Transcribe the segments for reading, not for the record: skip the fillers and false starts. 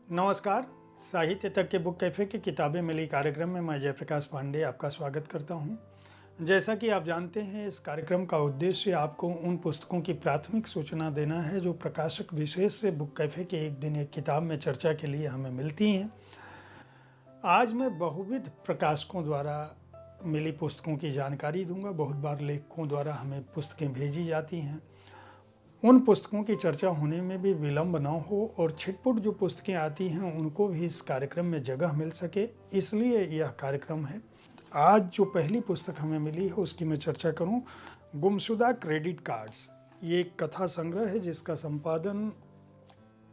नमस्कार। साहित्य तक के बुक कैफ़े की किताबें मिली कार्यक्रम में मैं जयप्रकाश पांडे आपका स्वागत करता हूं। जैसा कि आप जानते हैं, इस कार्यक्रम का उद्देश्य आपको उन पुस्तकों की प्राथमिक सूचना देना है जो प्रकाशक विशेष से बुक कैफ़े के एक दिन एक किताब में चर्चा के लिए हमें मिलती हैं। आज मैं बहुविध प्रकाशकों द्वारा मिली पुस्तकों की जानकारी दूंगा। बहुत बार लेखकों द्वारा हमें पुस्तकें भेजी जाती हैं, उन पुस्तकों की चर्चा होने में भी विलंब न हो और छिटपुट जो पुस्तकें आती हैं उनको भी इस कार्यक्रम में जगह मिल सके, इसलिए यह कार्यक्रम है। आज जो पहली पुस्तक हमें मिली है उसकी मैं चर्चा करूं, गुमशुदा क्रेडिट कार्ड्स। ये एक कथा संग्रह है जिसका संपादन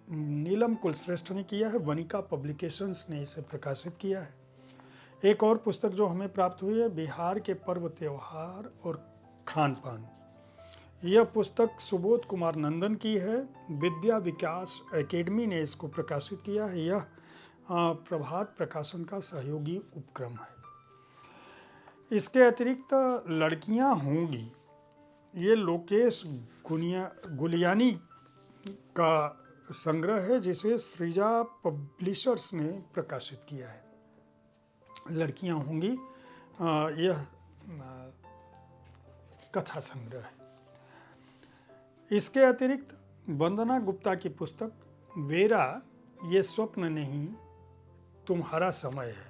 नीलम कुलश्रेष्ठ ने किया है। वनिका पब्लिकेशंस ने इसे प्रकाशित किया है। एक और पुस्तक जो हमें प्राप्त हुई है, बिहार के पर्व त्योहार और खान पान। यह पुस्तक सुबोध कुमार नंदन की है। विद्या विकास एकेडमी ने इसको प्रकाशित किया है। यह प्रभात प्रकाशन का सहयोगी उपक्रम है। इसके अतिरिक्त लड़कियां होंगी, ये लोकेश गुलियानी का संग्रह है जिसे सृजा पब्लिशर्स ने प्रकाशित किया है। लड़कियां होंगी यह कथा संग्रह है। इसके अतिरिक्त वंदना गुप्ता की पुस्तक वेरा ये स्वप्न नहीं तुम्हारा समय है,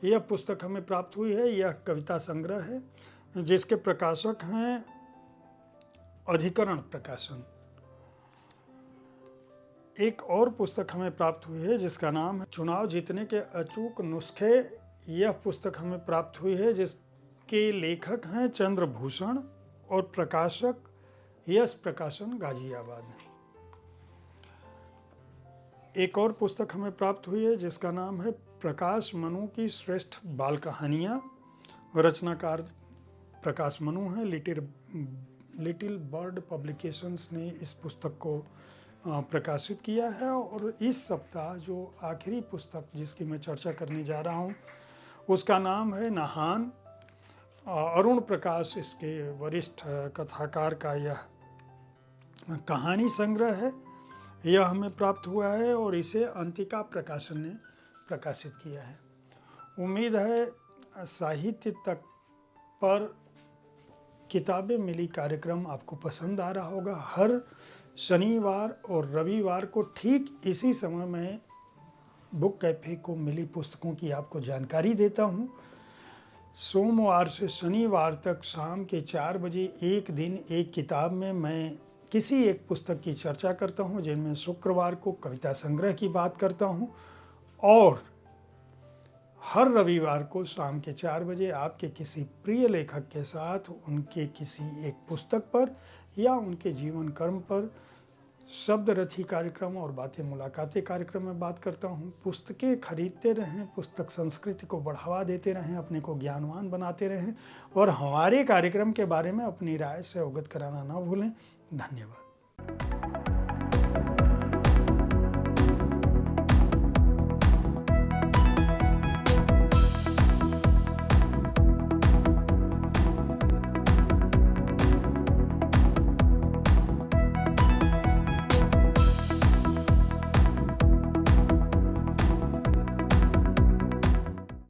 यह पुस्तक हमें प्राप्त हुई है। यह कविता संग्रह है जिसके प्रकाशक हैं अधिकरण प्रकाशन। एक और पुस्तक हमें प्राप्त हुई है जिसका नाम है चुनाव जीतने के अचूक नुस्खे। यह पुस्तक हमें प्राप्त हुई है जिसके लेखक हैं चंद्रभूषण और प्रकाशक यश प्रकाशन गाजियाबाद। एक और पुस्तक हमें प्राप्त हुई है जिसका नाम है प्रकाश मनु की श्रेष्ठ बाल कहानियाँ। रचनाकार प्रकाश मनु हैं। लिटिल बर्ड पब्लिकेशंस ने इस पुस्तक को प्रकाशित किया है। और इस सप्ताह जो आखिरी पुस्तक जिसकी मैं चर्चा करने जा रहा हूँ उसका नाम है नहान। अरुण प्रकाश इसके वरिष्ठ कथाकार का यह कहानी संग्रह है। यह हमें प्राप्त हुआ है और इसे अंतिका प्रकाशन ने प्रकाशित किया है। उम्मीद है साहित्य तक पर किताबें मिली कार्यक्रम आपको पसंद आ रहा होगा। हर शनिवार और रविवार को ठीक इसी समय मैं बुक कैफ़े को मिली पुस्तकों की आपको जानकारी देता हूँ। सोमवार से शनिवार तक शाम के 4 बजे एक दिन एक किताब में मैं किसी एक पुस्तक की चर्चा करता हूं, जिनमें शुक्रवार को कविता संग्रह की बात करता हूं और हर रविवार को शाम के 4 बजे आपके किसी प्रिय लेखक के साथ उनके किसी एक पुस्तक पर या उनके जीवन कर्म पर शब्द रथी कार्यक्रम और बातें मुलाकातें कार्यक्रम में बात करता हूं। पुस्तकें खरीदते रहें, पुस्तक संस्कृति को बढ़ावा देते रहें, अपने को ज्ञानवान बनाते रहें और हमारे कार्यक्रम के बारे में अपनी राय से अवगत कराना ना भूलें। धन्यवाद।